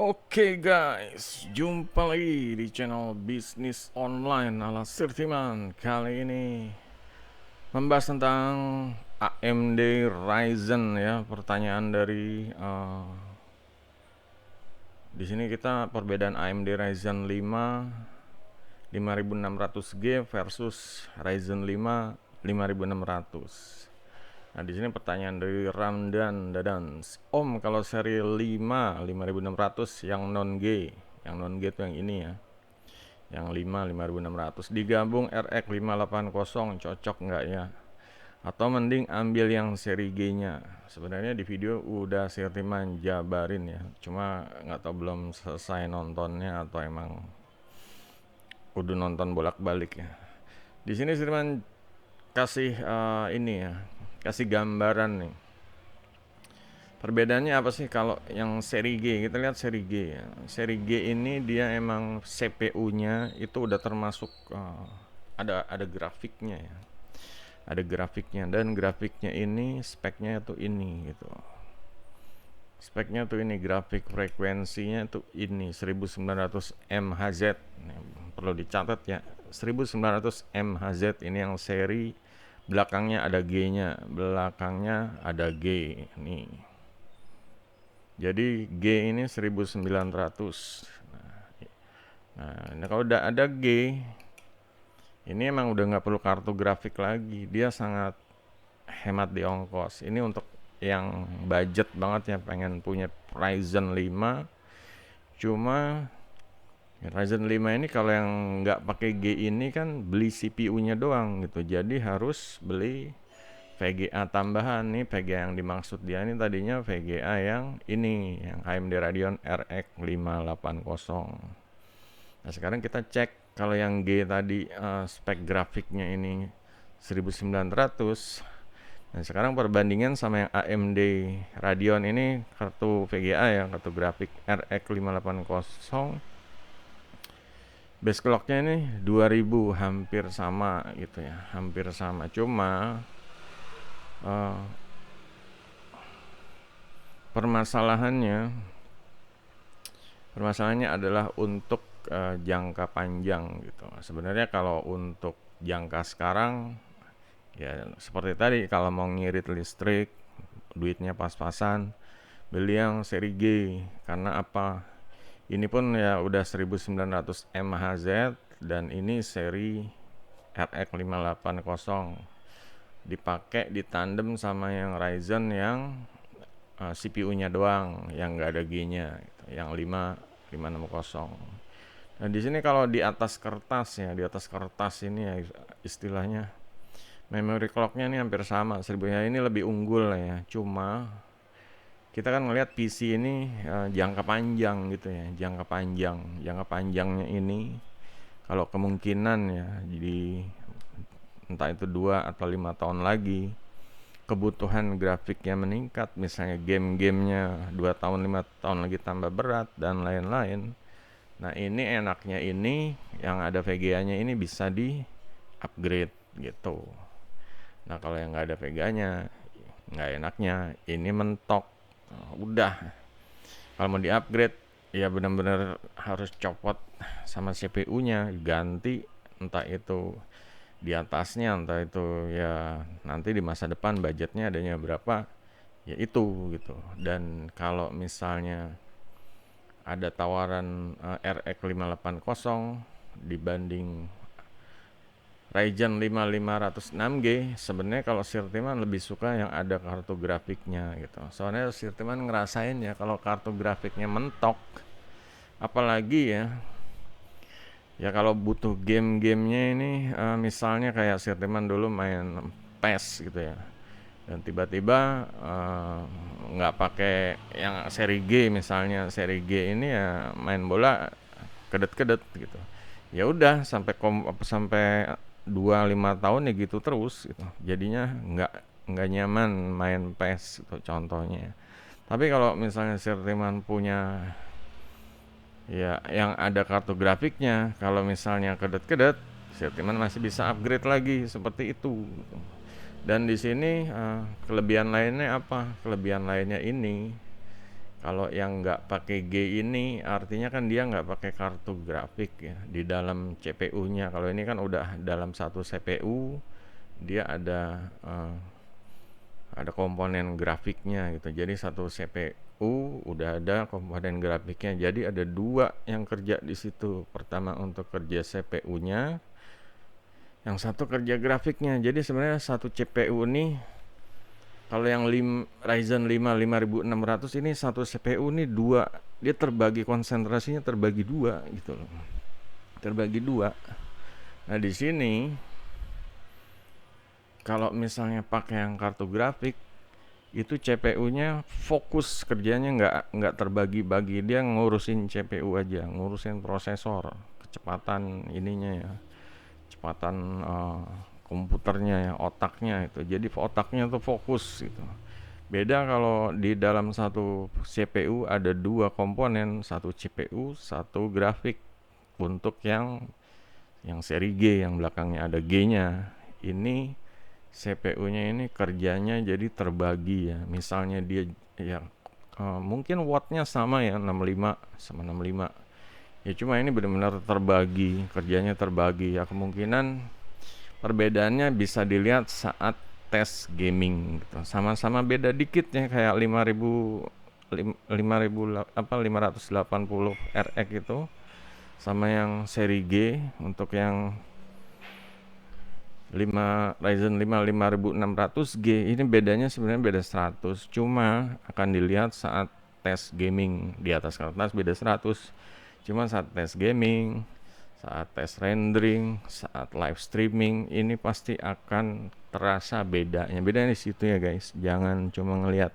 Oke guys, jumpa lagi di channel bisnis online ala Sirtiman. Kali ini membahas tentang AMD Ryzen ya. Pertanyaan dari di sini kita perbedaan AMD Ryzen 5 5600G versus Ryzen 5 5600. Nah, di sini pertanyaan dari Ramdan Dadans. Om, kalau seri 5 5600 yang non G, yang non G itu yang ini ya. Yang 5 5600 digabung RX 580 cocok nggak ya? Atau mending ambil yang seri G-nya. Sebenarnya di video udah Sirtiman jabarin ya. Cuma nggak tahu belum selesai nontonnya atau emang udah nonton bolak-balik ya. Di sini Sirtiman kasih ini ya, kasih gambaran nih. Perbedaannya apa sih kalau yang seri G? Kita lihat seri G ya. Seri G ini dia emang CPU-nya itu udah termasuk ada grafiknya ya. Ada grafiknya dan grafiknya ini speknya tuh ini gitu. Speknya tuh ini, grafik frekuensinya tuh ini 1900 MHz. Nah, perlu dicatat ya. 1900 MHz ini yang seri, belakangnya ada G-nya, belakangnya ada G nih. Jadi G ini 1900. Nah, kalau udah ada G, ini emang udah nggak perlu kartu grafik lagi. Dia sangat hemat di ongkos. Ini untuk yang budget banget ya, pengen punya Ryzen 5. Cuma Ryzen 5 ini kalau yang nggak pakai G ini kan beli CPU-nya doang gitu. Jadi harus beli VGA tambahan. Nih VGA yang dimaksud dia ini tadinya VGA yang ini, yang AMD Radeon RX 580. Nah, sekarang kita cek kalau yang G tadi spek grafiknya ini 1900. Nah, sekarang perbandingan sama yang AMD Radeon ini kartu VGA ya, kartu grafik RX 580. Base clocknya ini 2000, hampir sama gitu ya, hampir sama. Cuma permasalahannya adalah untuk jangka panjang gitu. Sebenarnya kalau untuk jangka sekarang ya seperti tadi, kalau mau ngirit listrik, duitnya pas-pasan, beli yang seri G. Karena apa? Ini pun ya udah 1900 MHz dan ini seri RX 580. Dipakai ditandem sama yang Ryzen yang CPU-nya doang, yang nggak ada G-nya, gitu. Yang 5560. Nah, di sini kalau di atas kertas ya, di atas kertas ini ya istilahnya memory clock-nya ini hampir sama, 1000 ya, ini lebih unggul lah ya. Cuma kita kan ngelihat PC ini jangka panjang gitu ya, jangka panjangnya ini kalau kemungkinan ya, jadi entah itu 2 atau 5 tahun lagi kebutuhan grafiknya meningkat, misalnya game-gamenya 2 tahun 5 tahun lagi tambah berat dan lain-lain. Nah, ini enaknya ini yang ada VGA-nya ini bisa di upgrade gitu. Nah, kalau yang nggak ada VGA-nya, nggak enaknya ini mentok. Udah, kalau mau di upgrade ya benar-benar harus copot sama CPU-nya, ganti entah itu di atasnya, entah itu ya nanti di masa depan budgetnya adanya berapa ya itu gitu. Dan kalau misalnya ada tawaran RX 580 dibanding Ryzen 5 506G, sebenarnya kalau Sirtiman lebih suka yang ada kartu grafiknya gitu. Soalnya Sirtiman ngerasain ya kalau kartu grafiknya mentok, apalagi ya kalau butuh game-gamenya ini, misalnya kayak Sirtiman dulu main PES gitu ya, dan tiba-tiba nggak pakai yang seri G, misalnya seri G ini ya main bola kedet-kedet gitu. Ya udah sampai 2-5 tahun ya gitu terus gitu. Jadinya nggak nyaman main PES gitu contohnya. Tapi kalau misalnya Sirtiman punya ya yang ada kartu grafiknya, kalau misalnya kedet-kedet, Sirtiman masih bisa upgrade lagi seperti itu. Dan di sini kelebihan lainnya apa? Kelebihan lainnya ini Kalau yang nggak pakai G ini artinya kan dia nggak pakai kartu grafik ya di dalam CPU-nya. Kalau ini kan udah dalam satu CPU, dia ada komponen grafiknya gitu. Jadi satu CPU udah ada komponen grafiknya. Jadi ada dua yang kerja di situ. Pertama untuk kerja CPU-nya, yang satu kerja grafiknya. Jadi sebenarnya satu CPU ini kalau yang Ryzen 5 5600 ini satu CPU ini dua, dia terbagi konsentrasinya terbagi dua gitu loh. Terbagi dua. Nah, di sini kalau misalnya pakai yang kartu grafik itu CPU-nya fokus kerjanya nggak terbagi-bagi, dia ngurusin CPU aja, ngurusin prosesor, kecepatan ininya ya, kecepatan komputernya ya, otaknya itu. Jadi otaknya tuh fokus gitu. Beda kalau di dalam satu CPU ada dua komponen, satu CPU, satu grafik. Untuk yang seri G yang belakangnya ada G-nya, ini CPU-nya ini kerjanya jadi terbagi ya. Misalnya dia ya mungkin wattnya sama ya 65 sama 65. Ya cuma ini benar-benar terbagi, kerjanya terbagi ya. Kemungkinan perbedaannya bisa dilihat saat tes gaming gitu. Sama-sama beda dikit ya kayak 580 RX itu sama yang seri G. Untuk yang Ryzen 5 5600G ini bedanya sebenarnya beda 100, cuma akan dilihat saat tes gaming. Di atas kertas beda 100, cuma saat tes gaming, saat tes rendering, saat live streaming ini pasti akan terasa bedanya di situ ya guys. Jangan cuma ngelihat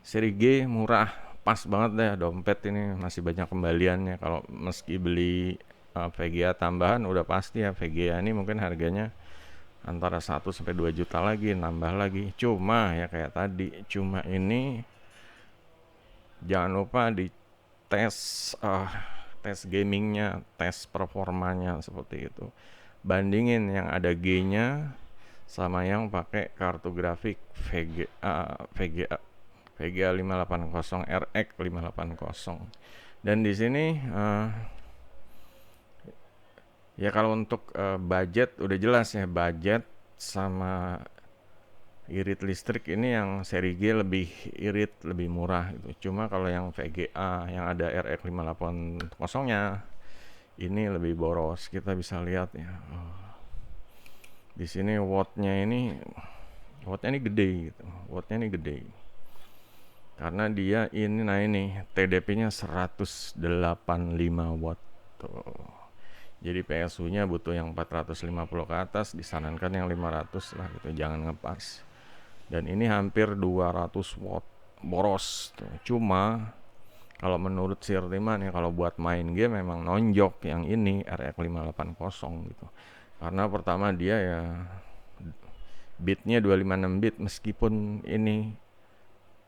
seri G murah, pas banget deh, dompet ini masih banyak kembaliannya. Kalau meski beli VGA tambahan udah pasti ya, VGA ini mungkin harganya antara 1 sampai 2 juta lagi, nambah lagi. Cuma ya kayak tadi, cuma ini jangan lupa di tes tes gamingnya, tes performanya seperti itu. Bandingin yang ada G-nya sama yang pakai kartu grafik VGA 580 RX 580. Dan di sini ya kalau untuk budget udah jelas ya, budget sama irit listrik ini yang seri G lebih irit, lebih murah gitu. Cuma kalau yang VGA yang ada RX 580-nya ini lebih boros. Kita bisa lihat ya. Di sini wattnya ini gede gitu. Wattnya ini gede. Karena dia ini, nah ini TDP-nya 185 watt tuh. Jadi PSU-nya butuh yang 450 ke atas, disarankan yang 500 lah gitu, jangan ngepas. Dan ini hampir 200 watt, boros tuh. Cuma kalau menurut Sirtiman ya, kalau buat main game memang nonjok yang ini RX 580 gitu. Karena pertama dia ya bitnya 256 bit, meskipun ini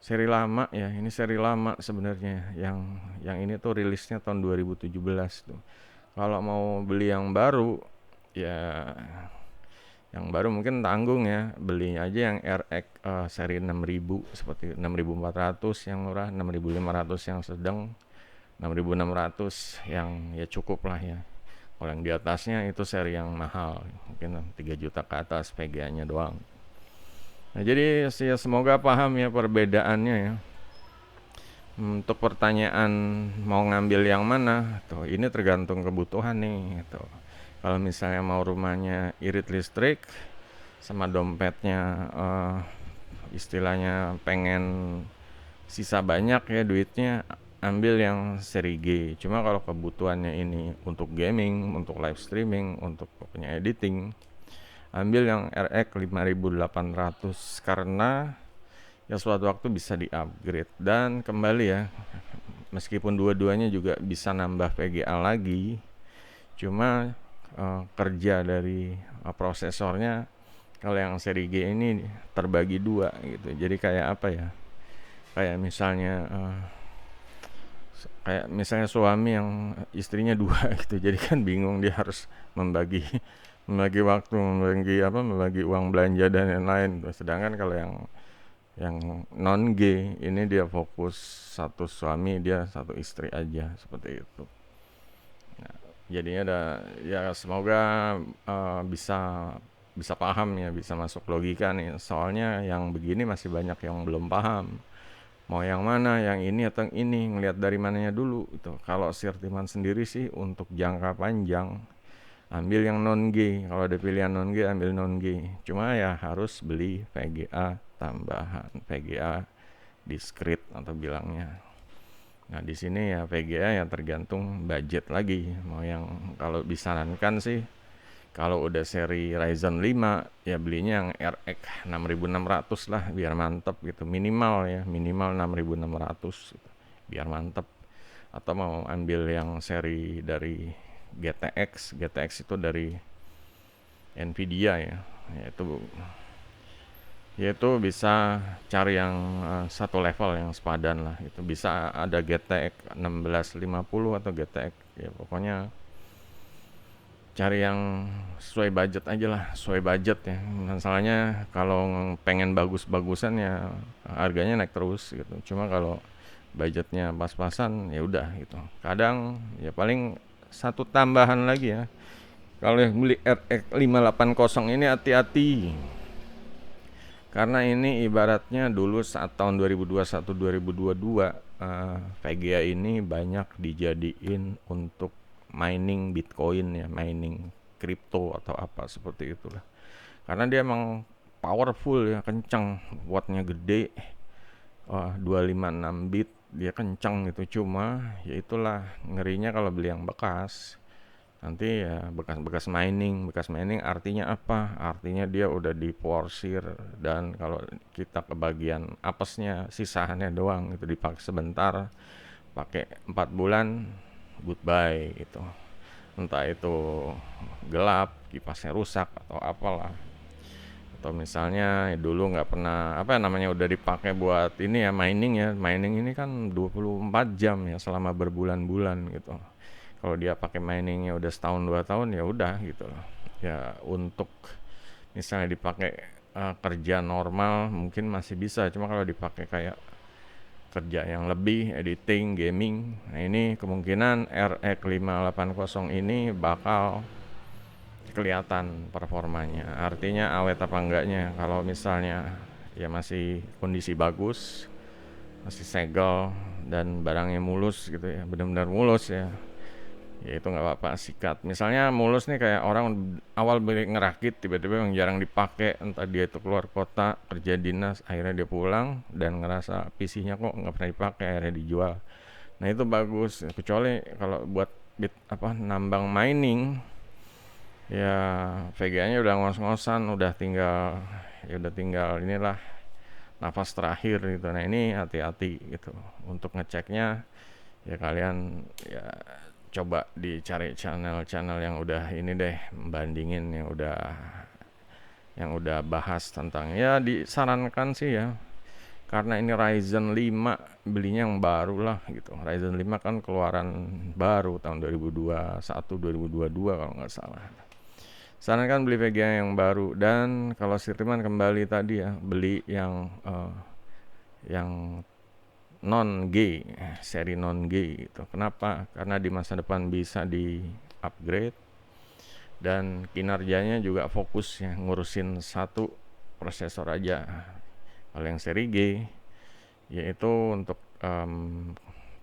seri lama ya, ini seri lama sebenarnya. Yang ini tuh rilisnya tahun 2017 tuh. Kalau mau beli yang baru ya, yang baru mungkin tanggung ya, beli aja yang RX seri 6000 seperti 6400 yang murah, 6500 yang sedang, 6600 yang ya cukup lah ya. Kalau yang di atasnya itu seri yang mahal, mungkin 3 juta ke atas VGA-nya doang. Nah, jadi ya semoga paham ya perbedaannya ya. Untuk pertanyaan mau ngambil yang mana, tuh ini tergantung kebutuhan nih gitu. Kalau misalnya mau rumahnya irit listrik sama dompetnya istilahnya pengen sisa banyak ya duitnya, ambil yang seri G. Cuma kalau kebutuhannya ini untuk gaming, untuk live streaming, untuk punya editing, ambil yang RX 5800 karena ya suatu waktu bisa di-upgrade. Dan kembali ya, meskipun dua-duanya juga bisa nambah VGA lagi, cuma kerja dari prosesornya kalau yang seri G ini terbagi dua gitu. Jadi kayak apa ya, kayak misalnya suami yang istrinya dua gitu, jadi kan bingung, dia harus membagi waktu, membagi uang belanja dan lain-lain. Sedangkan kalau yang Yang non G ini dia fokus satu suami, dia satu istri aja seperti itu. Jadinya ada ya, semoga bisa bisa paham ya, bisa masuk logika nih. Soalnya yang begini masih banyak yang belum paham. Mau yang mana, yang ini atau yang ini, ngelihat dari mananya dulu itu. Kalau Sirtiman sendiri sih untuk jangka panjang ambil yang non G. Kalau ada pilihan non G, ambil non G. Cuma ya harus beli VGA tambahan, VGA discrete atau bilangnya. Nah, di sini ya VGA ya tergantung budget lagi. Mau yang, kalau disarankan sih kalau udah seri Ryzen 5 ya belinya yang RX 6600 lah biar mantep gitu. Minimal ya, minimal 6600 gitu, biar mantep. Atau mau ambil yang seri dari GTX, GTX itu dari Nvidia ya. Yaitu bisa cari yang satu level yang sepadan lah. Itu bisa ada GTX 1650 atau GTX ya, pokoknya cari yang sesuai budget aja lah, sesuai budget ya. Masalahnya kalau pengen bagus-bagusan ya harganya naik terus gitu. Cuma kalau budgetnya pas-pasan ya udah gitu. Kadang ya paling satu tambahan lagi ya. Kalau yang beli RX 580 ini hati-hati. Karena ini ibaratnya dulu saat tahun 2021-2022 VGA ini banyak dijadiin untuk mining Bitcoin ya, mining kripto atau apa seperti itulah. Karena dia emang powerful ya, kencang, wattnya gede, 256 bit, dia kencang gitu. Cuma ya itulah ngerinya kalau beli yang bekas. Nanti ya bekas mining artinya apa? Artinya dia udah diporsir, dan kalau kita kebagian apesnya, sisaannya doang itu dipakai sebentar, pakai 4 bulan goodbye gitu. Entah itu gelap, kipasnya rusak atau apalah. Atau misalnya dulu nggak pernah apa namanya udah dipakai buat ini ya, mining ini kan 24 jam ya selama berbulan-bulan gitu. Kalau dia pakai miningnya udah setahun 2 tahun ya udah gitu loh ya. Untuk misalnya dipakai kerja normal mungkin masih bisa, cuma kalau dipakai kayak kerja yang lebih, editing, gaming, nah ini kemungkinan RX 580 ini bakal kelihatan performanya, artinya awet apa enggaknya. Kalau misalnya ya masih kondisi bagus, masih segel dan barangnya mulus gitu ya, benar-benar mulus ya, ya itu nggak apa-apa, sikat. Misalnya mulus nih kayak orang awal beli ngerakit, tiba-tiba yang jarang dipakai, entah dia itu keluar kota kerja dinas, akhirnya dia pulang dan ngerasa PC-nya kok nggak pernah dipakai, akhirnya dijual. Nah itu bagus, kecuali kalau buat nambang mining ya VGA-nya udah ngos-ngosan, udah tinggal inilah nafas terakhir gitu. Nah ini hati-hati gitu untuk ngeceknya ya. Kalian ya coba dicari channel-channel yang udah ini deh, bandingin yang udah bahas tentang, ya disarankan sih ya, karena ini Ryzen 5 belinya yang baru lah gitu. Ryzen 5 kan keluaran baru tahun 2021 2022 kalau nggak salah. Sarankan beli VGA yang baru. Dan kalau Sirtiman kembali tadi ya, beli yang non G, seri non G gitu. Kenapa? Karena di masa depan bisa di upgrade dan kinerjanya juga fokus ya, ngurusin satu prosesor aja. Kalau yang seri G yaitu untuk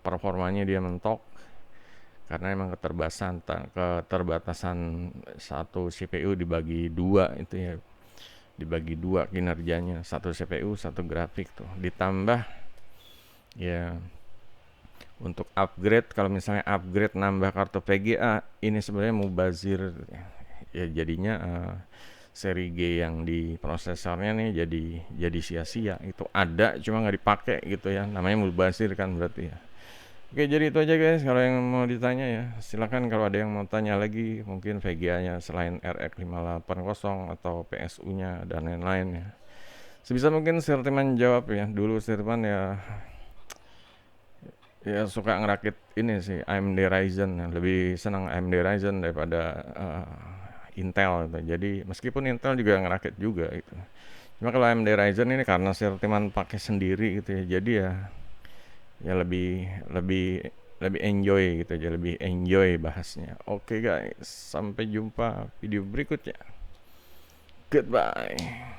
performanya dia mentok, karena emang keterbatasan satu CPU dibagi dua itu ya, dibagi dua kinerjanya, satu CPU satu grafik tuh. Ditambah ya untuk upgrade, kalau misalnya upgrade nambah kartu VGA ini sebenarnya mubazir ya, jadinya seri G yang di prosesornya nih jadi sia-sia. Itu ada cuma nggak dipakai gitu ya, namanya mubazir kan berarti ya. Oke, jadi itu aja guys kalau yang mau ditanya ya. Silakan kalau ada yang mau tanya lagi, mungkin VGA-nya selain RX 580 atau PSU-nya dan lain-lain ya. Sebisa mungkin Sirtiman jawab ya. Dulu Sirtiman ya suka ngerakit ini sih, AMD Ryzen, lebih senang AMD Ryzen daripada Intel gitu. Jadi meskipun Intel juga ngerakit juga gitu, Cuma kalau AMD Ryzen ini karena Sirtiman pakai sendiri gitu ya, jadi ya lebih lebih lebih enjoy gitu aja, lebih enjoy bahasnya. Oke guys, sampai jumpa video berikutnya. Goodbye.